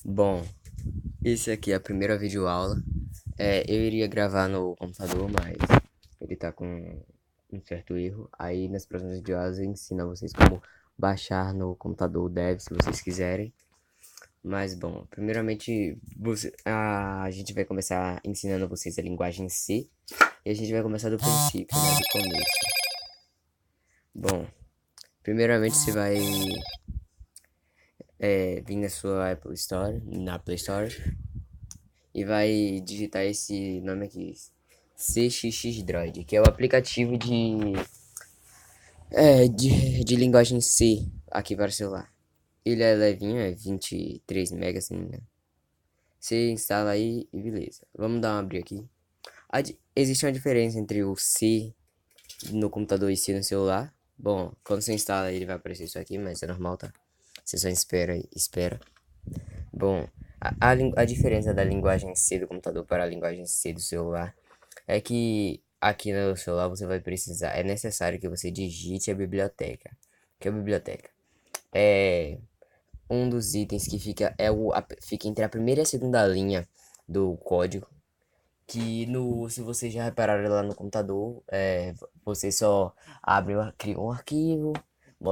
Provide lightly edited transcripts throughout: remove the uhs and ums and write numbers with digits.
Bom, esse aqui é a primeira videoaula. Eu iria gravar no computador, mas ele tá com um certo erro. Aí nas próximas videoaulas eu ensino a vocês como baixar no computador o Dev, se vocês quiserem. Mas bom, primeiramente a gente vai começar ensinando vocês a linguagem C. E a gente vai começar do princípio, né, do começo. Bom, primeiramente você vai vir na sua Apple Store, na Play Store. E vai digitar esse nome aqui, CXX Droid, que é o aplicativo de linguagem C aqui para o celular. Ele é levinho, é 23 megas, se não me engano. Você instala aí e beleza. Vamos dar uma abrir aqui. Existe uma diferença entre o C no computador e C no celular. Bom, quando você instala ele vai aparecer isso aqui, mas é normal, tá? Você só espera. Bom, a diferença da linguagem C do computador para a linguagem C do celular é que aqui no celular você vai precisar, é necessário que você digite a biblioteca. O que é a biblioteca? É um dos itens que fica entre a primeira e a segunda linha do código. Se você já repararam lá no computador, você só cria um arquivo,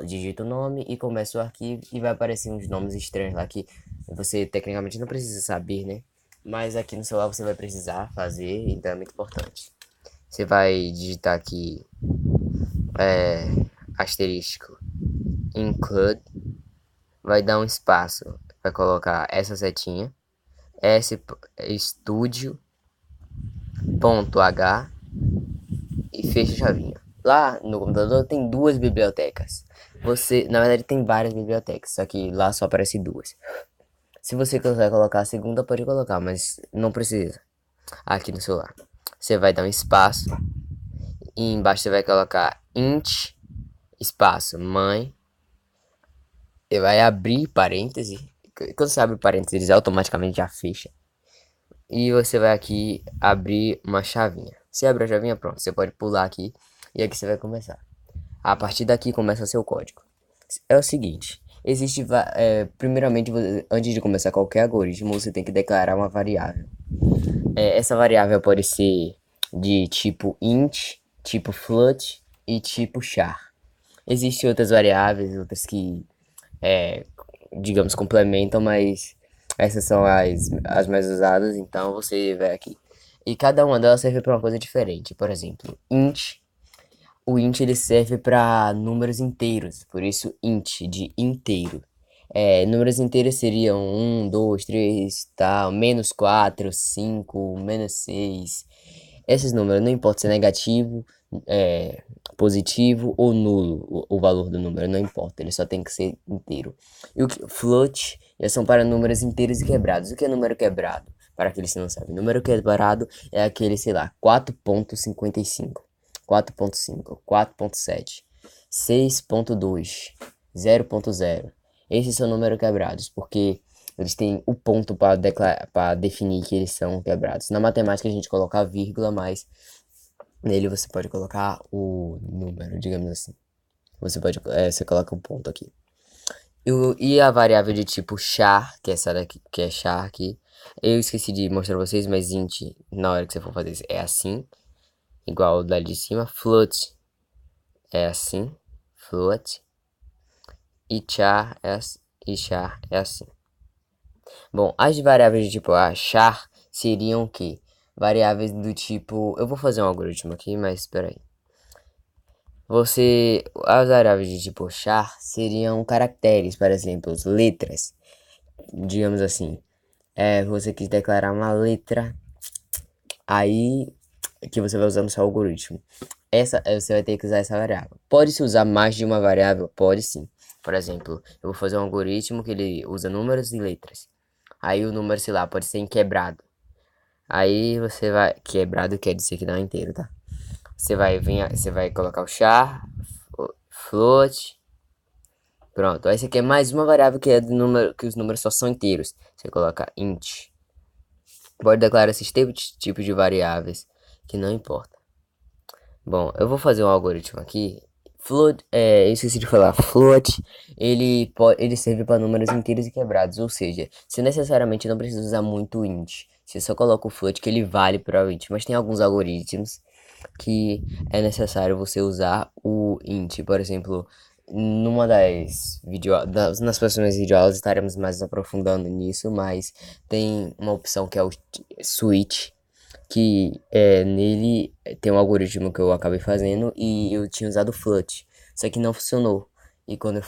digita o nome e começa o arquivo e vai aparecer uns nomes estranhos lá que você tecnicamente não precisa saber, né? Mas aqui no celular você vai precisar fazer, então é muito importante. Você vai digitar aqui asterisco include, vai dar um espaço, vai colocar essa setinha, studio.h e fecha a chavinha. Lá no computador tem duas bibliotecas. Na verdade, tem várias bibliotecas, só que lá só aparece duas. Se você quiser colocar a segunda, pode colocar, mas não precisa. Aqui no celular. Você vai dar um espaço e embaixo você vai colocar int espaço mãe e vai abrir parêntese. Quando você abre parênteses, ele automaticamente já fecha. E você vai aqui abrir uma chavinha. Se abrir a chavinha, pronto. Você pode pular aqui e aqui você vai começar. A partir daqui começa seu código. É o seguinte, primeiramente, antes de começar qualquer algoritmo, você tem que declarar uma variável. Essa variável pode ser de tipo int, tipo float e tipo char. Existem outras variáveis, outras que, digamos, complementam, mas essas são as mais usadas, então você vai aqui. E cada uma delas serve para uma coisa diferente. Por exemplo, o int ele serve para números inteiros, por isso int de inteiro. Números inteiros seriam um 2 3 tal, -4 5 -6. Esses números, não importa se é negativo, é, positivo ou nulo, o valor do número, não importa, ele só tem que ser inteiro. E float são para números inteiros e quebrados. O que é número quebrado? Para aqueles que não sabem, número quebrado é aquele, sei lá, 4,55. 4,5, 4,7, 6,2, 0,0. Esses são números quebrados, porque eles têm o ponto para definir que eles são quebrados. Na matemática a gente coloca a vírgula, mas nele você pode colocar o número, digamos assim. Você coloca um ponto aqui. E a variável de tipo char, que é essa daqui, que é char aqui, eu esqueci de mostrar pra vocês, mas int, na hora que você for fazer isso, é assim, igual o da de cima. Float é assim, float, e char é assim. Bom, as variáveis de tipo char seriam o quê? Variáveis do tipo, eu vou fazer um algoritmo aqui, mas espera aí. As variáveis de tipo char seriam caracteres, por exemplo, letras, digamos assim. Você quis declarar uma letra, aí que você vai usar no seu algoritmo. Você vai ter que usar essa variável. Pode-se usar mais de uma variável? Pode sim. Por exemplo, eu vou fazer um algoritmo que ele usa números e letras. Aí o número, sei lá, pode ser em quebrado. Aí você vai. Quebrado quer dizer que não é inteiro, tá? Você vai colocar o char, float. Pronto. Aí você quer mais uma variável que é do número, que os números só são inteiros. Você coloca int. Pode declarar esses tipos de variáveis que não importa. Bom, eu vou fazer um algoritmo aqui. Float, eu esqueci de falar, float, ele serve para números inteiros e quebrados, ou seja, você necessariamente não precisa usar muito int. Você só coloca o float que ele vale para o int, mas tem alguns algoritmos que é necessário você usar o int. Por exemplo, numa nas próximas videoaulas estaremos mais aprofundando nisso, mas tem uma opção que é o switch, que nele tem um algoritmo que eu acabei fazendo e eu tinha usado flut, só que não funcionou. E quando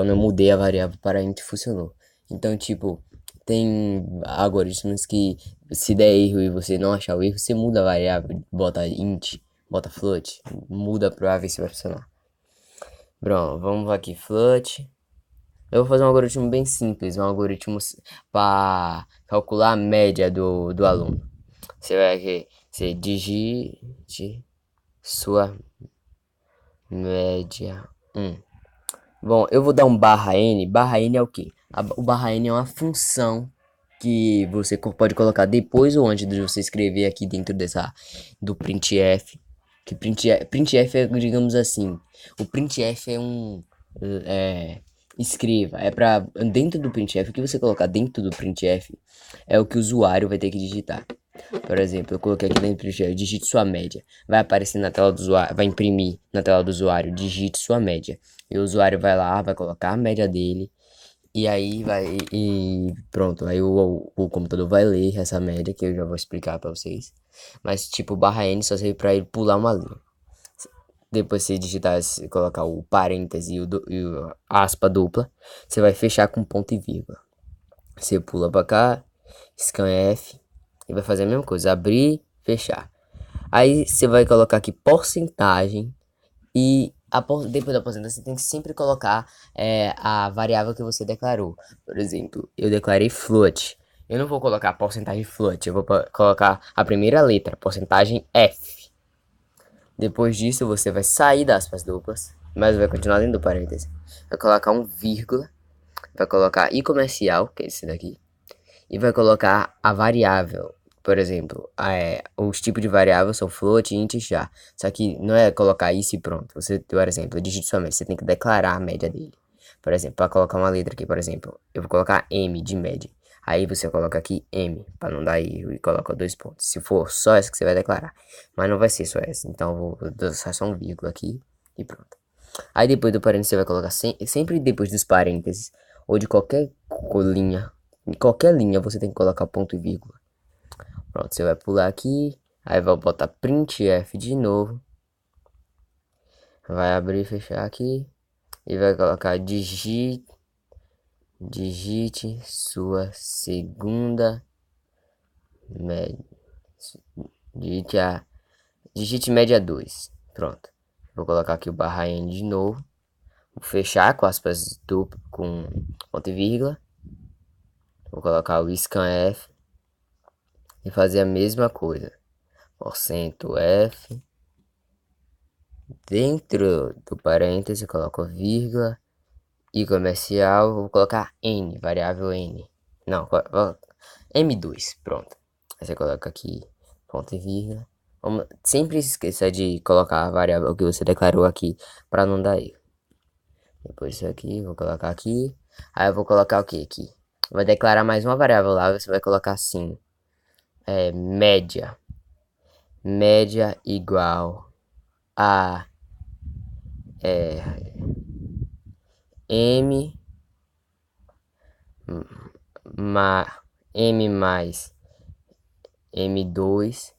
eu mudei a variável para int, funcionou. Então, tipo, tem algoritmos que se der erro e você não achar o erro, você muda a variável, bota int, bota float, muda pra ver se vai funcionar. Pronto, vamos aqui, float. Eu vou fazer um algoritmo bem simples, um algoritmo para calcular a média do aluno. Você vai aqui, você digite sua média 1. Bom, eu vou dar um barra n. Barra n é o quê? O barra n é uma função que você pode colocar depois ou antes de você escrever aqui dentro do printf. Que printf é, digamos assim, o printf é escreva, é para dentro do printf, o que você colocar dentro do printf é o que o usuário vai ter que digitar. Por exemplo, eu coloquei aqui dentro do printf, digite sua média. Vai aparecer na tela do usuário, vai imprimir na tela do usuário, digite sua média. E o usuário vai lá, vai colocar a média dele. E aí pronto, aí o computador vai ler essa média que eu já vou explicar pra vocês. Mas tipo, barra N só serve pra ele pular uma linha. Depois você digitar, se colocar o parêntese e o aspa dupla, você vai fechar com ponto e vírgula. Você pula pra cá, scan F, e vai fazer a mesma coisa, abrir, fechar. Aí você vai colocar aqui porcentagem e depois da porcentagem você tem que sempre colocar a variável que você declarou. Por exemplo, eu declarei float. Eu não vou colocar porcentagem float, eu vou colocar a primeira letra, porcentagem F. Depois disso você vai sair das aspas duplas, mas vai continuar dentro do parêntese. Vai colocar um vírgula, vai colocar i comercial, que é esse daqui, e vai colocar a variável. Por exemplo, os tipos de variável são float, int e char. Só que não é colocar isso e pronto. Você, por exemplo, digite sua média, você tem que declarar a média dele. Por exemplo, para colocar uma letra aqui, por exemplo, eu vou colocar M de média. Aí você coloca aqui M, para não dar erro, e coloca 2 pontos. Se for só essa que você vai declarar. Mas não vai ser só essa. Então eu vou deixar só um vírgula aqui e pronto. Aí depois do parênteses você vai colocar sempre depois dos parênteses ou de qualquer linha. Em qualquer linha você tem que colocar ponto e vírgula. Pronto, você vai pular aqui. Aí vai botar printf de novo. Vai abrir e fechar aqui. E vai colocar digite sua segunda média. Digite média 2. Pronto. Vou colocar aqui o barra n de novo. Vou fechar com aspas duplas com ponto e vírgula. Vou colocar o scan F e fazer a mesma coisa. Porcento F. Dentro do parêntese, coloco vírgula. E comercial, vou colocar N, variável N. Não, M2, pronto. Aí você coloca aqui ponto e vírgula. Sempre esqueça de colocar a variável que você declarou aqui para não dar erro. Depois disso aqui, vou colocar aqui. Aí eu vou colocar o que aqui? Vai declarar mais uma variável lá, você vai colocar assim. Média. Média igual a M M mais M2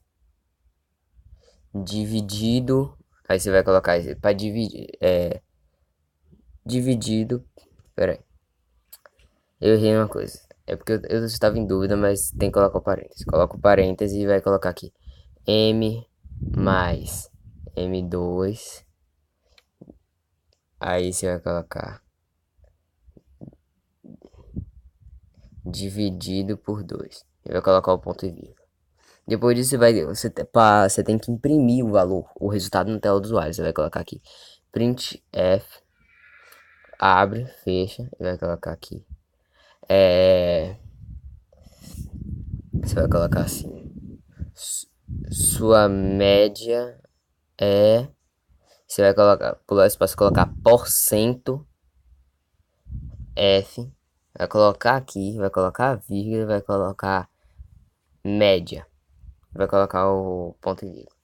dividido. Aí você vai colocar para dividir. Dividido. Pera aí. Eu errei uma coisa. É porque eu estava em dúvida, mas tem que colocar o parênteses. Coloca o parênteses e vai colocar aqui. M mais M2. Aí você vai colocar dividido por 2. E vai colocar o ponto e vírgula. Depois disso, você tem que imprimir o valor, o resultado na tela do usuário. Você vai colocar aqui printf, abre, fecha, e vai colocar aqui. Você vai colocar assim: sua média é Você vai colocar, pular espaço, colocar porcento F, vai colocar aqui, vai colocar vírgula, vai colocar média, vai colocar o ponto e vírgula.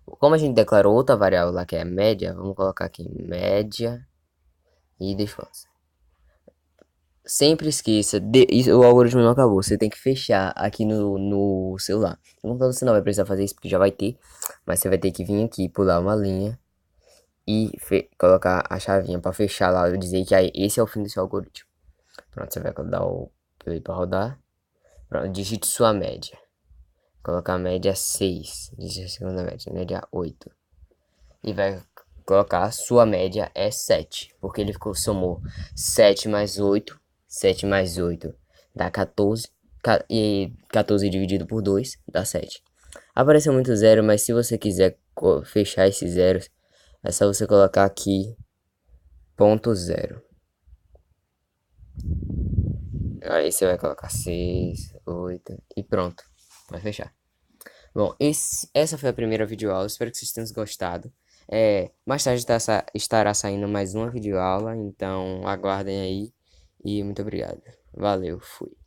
Como a gente declarou outra variável lá que é média, vamos colocar aqui média e descansa. Sempre esqueça, o algoritmo não acabou, você tem que fechar aqui no celular. No computador você não vai precisar fazer isso porque já vai ter, mas você vai ter que vir aqui, pular uma linha e colocar a chavinha para fechar lá e dizer que aí esse é o fim do seu algoritmo. Pronto, você vai dar o play para rodar. Pronto, digite sua média. Colocar a média 6, digite a segunda média, média 8. E vai colocar a sua média é 7, porque ele somou 7 mais 8, 7 mais 8 dá 14, e 14 dividido por 2 dá 7. Apareceu muito zero, mas se você quiser fechar esses zeros, é só você colocar aqui ponto zero. Aí você vai colocar 6, 8 e pronto, vai fechar. Bom, essa foi a primeira videoaula, espero que vocês tenham gostado. Mais tarde estará saindo mais uma videoaula, então aguardem aí e muito obrigado. Valeu, fui.